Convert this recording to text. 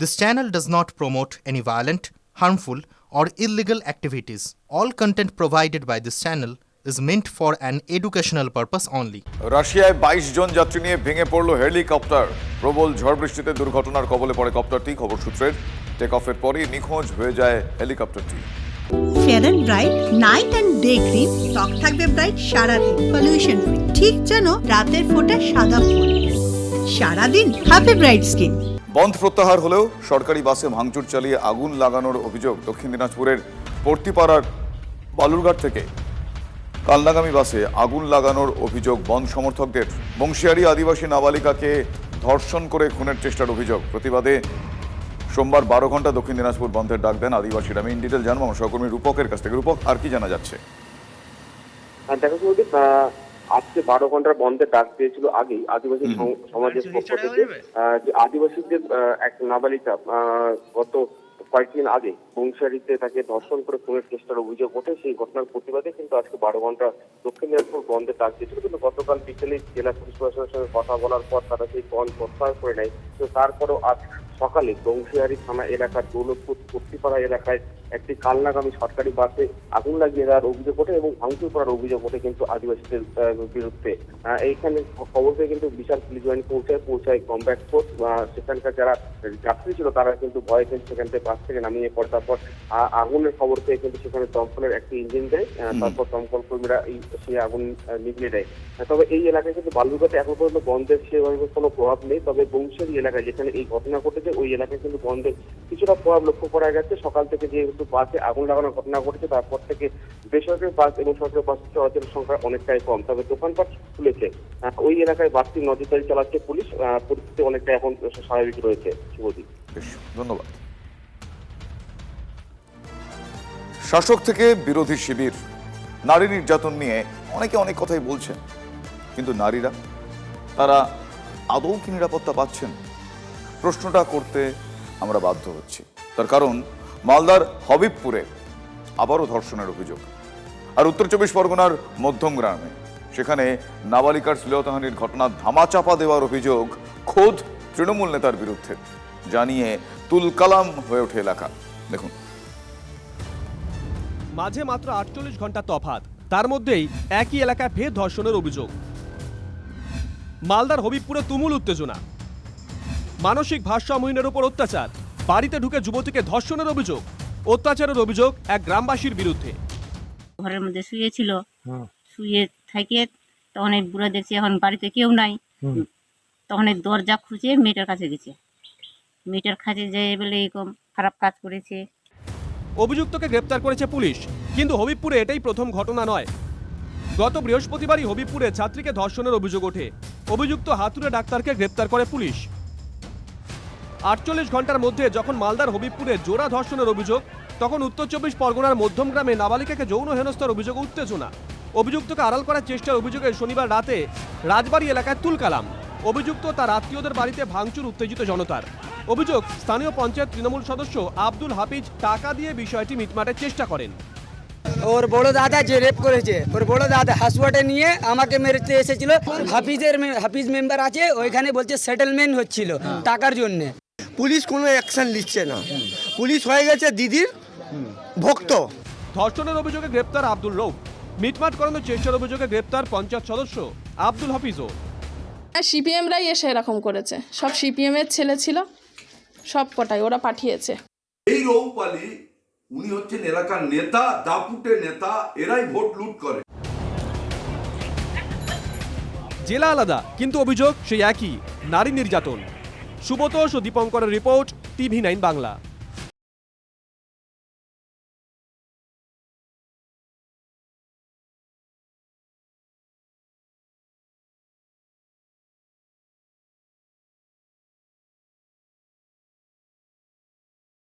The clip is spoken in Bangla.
This channel does not promote any violent, harmful, or illegal activities. All content provided by this channel is meant for an educational purpose only. রাশিয়ায় 22 জন যাত্রী নিয়ে ভেঙে পড়ল হেলিকপ্টার। প্রবল ঝড় বৃষ্টিতে দুর্ঘটনার কবলে পড়ে কপ্টারটি। খবর সূত্রের টেক অফের পরই নিখোঁজ হয়ে যায় হেলিকপ্টারটি। Fair and bright night and day cream ত্বক থাকবে ব্রাইট সারাদিন, পলিউশন ফ্রি, ঠিক যেন রাতের ফোঁটা সাদা ফুল। সারাদিন হ্যাপি ব্রাইট স্কিন। বন্ধ প্রত্যাহার হলেও সরকারি বাসে ভাঙচুর চালিয়ে আগুন লাগানোর অভিযোগ। দক্ষিণ দিনাজপুরের পর্তিপাড়ার বালুরঘাট থেকে কালনাগামী বাসে আগুন লাগানোর অভিযোগ বন্ধ সমর্থকদের। বংশিয়ারি আদিবাসী নাবালিকাকে ধর্ষণ করে খুনের চেষ্টার অভিযোগ। প্রতিবাদে সোমবার 12 ঘন্টা দক্ষিণ দিনাজপুর বন্ধের ডাক দেন আদিবাসীরা। আমি ইন ডিটেল জানবো আমার সহকর্মী রূপকের কাছ থেকে। রূপক, আর কি জানা যাচ্ছে? আজকে 12 ঘন্টার বন্ধের ডাক দিয়েছিল আগেই আদিবাসী সমাজের পক্ষ থেকে। যে আদিবাসীদের এক নাবালিকা গত কয়েকদিন আগে বংশিয়ারিতে তাকে ধর্ষণ করে খুনের চেষ্টার অভিযোগ ওঠে। সেই ঘটনার প্রতিবাদে কিন্তু আজকে 12 ঘন্টা দক্ষিণ দিনাজপুর বন্ধের ডাক দিয়েছিল। কিন্তু গতকাল বিকেলে জেলা পুলিশ প্রশাসনের সঙ্গে কথা বলার পর তারা সেই বন্ধ প্রত্যাহার করে নেয়। তো তারপরও আজ সকালে বংশিয়ারি থানা এলাকার দৌলতপুর পট্টিপাড়া এলাকায় একটি কালনাগামী সরকারি বাসে আগুন লাগিয়ে দেওয়ার অভিযোগ ওঠে এবং ভাঙচুর করার অভিযোগ ওঠে কিন্তু আদিবাসীদের বিরুদ্ধে। এইখানে খবর পেয়ে কিন্তু বিশাল পুলিশ বাহিনী পৌঁছায় কমব্যাট ফোর্স। সেখানকার যারা যাত্রী ছিল তারা কিন্তু ভয়ে কিন্তু সেখান থেকে বাস থেকে নামিয়ে পড়ে। তারপর আগুনের খবর পেয়ে কিন্তু সেখানে দমকলের একটি ইঞ্জিন দেয়। তারপর দমকল কর্মীরা সেই আগুন নিভিয়ে দেয়। তবে এই এলাকায় কিন্তু বালুরঘাটে এখন পর্যন্ত বন্ধের সেভাবে কোনো প্রভাব নেই। তবে বংশিয়ারি এলাকায় যেখানে এই ঘটনা ঘটেছে ওই এলাকায় কিন্তু বন্ধের কিছুটা প্রভাব লক্ষ্য করা গেছে। সকাল থেকে যেহেতু বাসে আগুন লাগানোর ঘটনা ঘটেছে তারপর থেকে বেসরকারি বাস এবং সরকারি বাস চলাচলের সংখ্যা অনেকটাই কম। তবে দোকানপাট খুলেছে। ওই এলাকায় বাসটি নজরদারি চালাচ্ছে পুলিশ। পরিস্থিতি অনেকটা এখন স্বাভাবিক রয়েছে। শুভদীপ, ধন্যবাদ। শাসক থেকে বিরোধী শিবির, নারী নির্যাতন নিয়ে অনেকে অনেক কথাই বলছেন, কিন্তু নারীরা তারা আদৌ কি নিরাপত্তা পাচ্ছেন? প্রশ্নটা করতে আমরা বাধ্য হচ্ছি। তার কারণ মালদার হবিবপুরে আবারও ধর্ষণের অভিযোগ। আর উত্তর 24 পরগনার মধ্যমগ্রামে সেখানে নাবালিকার শ্লীলতাহানির ঘটনা ধামাচাপা দেওয়ার অভিযোগ খোদ তৃণমূল নেতার বিরুদ্ধে। জানিয়ে তুলকালাম হয়ে ওঠে এলাকা। দেখুন, মাঝে মাত্র 48 ঘন্টা তফাৎ, তার মধ্যেই একই এলাকায় ফের ধর্ষণের অভিযোগ। মালদার হবিবপুরে তুমুল উত্তেজনা, মানসিক ভারসাম্যহীনের উপর অত্যাচার, বাড়িতে ঢুকে যুবতীকে ধর্ষণের অভিযোগ, অত্যাচারের অভিযোগ এক গ্রামবাসীর বিরুদ্ধে। ঘরের মধ্যে শুয়েছিল, শুয়ে থেকে তখন এই বুড়া দেখছি এখন বাড়িতে কেউ নাই। তখন এই দরজা খুঁজে মেয়েটার কাছে গেছে। মেয়েটার কাছে যেয়ে বলে এরকম খারাপ কাজ করেছে। অভিযুক্তকে গ্রেপ্তার করেছে পুলিশ, কিন্তু হবিবপুরে এটাই প্রথম ঘটনা নয়। গত বৃহস্পতিবারই হবিবপুরে ছাত্রীকে ধর্ষণের অভিযোগ ওঠে। অভিযুক্ত হাতুড়ে ডাক্তারকে গ্রেপ্তার করে পুলিশ। 48 ঘন্টার মধ্যে যখন মালদার হবিবপুরে জোড়া ধর্ষণের অভিযোগ, তখন উত্তর 24 পরগনার মধ্যমগ্রামে নাবালিকাকে যৌন হেনস্থার অভিযোগ উত্তেজনা। অভিযুক্তকে আড়াল করার চেষ্টার অভিযোগে শনিবার রাতে রাজবাড়ী এলাকায় তুলকালাম। অভিযুক্ত তার আত্মীয়দের বাড়িতে ভাঙচুর উত্তেজিত জনতার। অভিযোগ, স্থানীয় পঞ্চায়েত তৃণমূল সদস্য আব্দুল হাফিজ টাকা দিয়ে বিষয়টি মিটমাটের চেষ্টা করেন। ওর বড় দাদা যে রেপ করেছে, ওর বড় দাদা হাসুয়াটে নিয়ে আমাকে মেরেতে এসেছিল। হাফিজ মেম্বার আছে ওইখানে, বলছে সেটেলমেন্ট হচ্ছিল টাকার জন্য। পুলিশ কোনো অ্যাকশন নিচ্ছে না। পুলিশ হয়ে গেছে দিদির ভক্ত। ধর্ষণের অভিযোগে গ্রেপ্তার আব্দুল রৌফ। মিটমাট করানোর চেষ্টার অভিযোগে গ্রেপ্তার পঞ্চায়েত সদস্য আব্দুল হাফিজও। সিপিএমরাই এসে এরকম করেছে। সব সিপিএমের ছেলে ছিল, সব কটাই ওরা পাঠিয়েছে। এই রৌফ আলী উনি হচ্ছেন এলাকার নেতা, দাপুটে নেতা, এরাই ভোট লুট করে। জেলা আলাদা, কিন্তু অভিযোগ সেই একই, নারী নির্যাতন। সুব্রত ও দীপঙ্করের রিপোর্ট, TV9 বাংলা।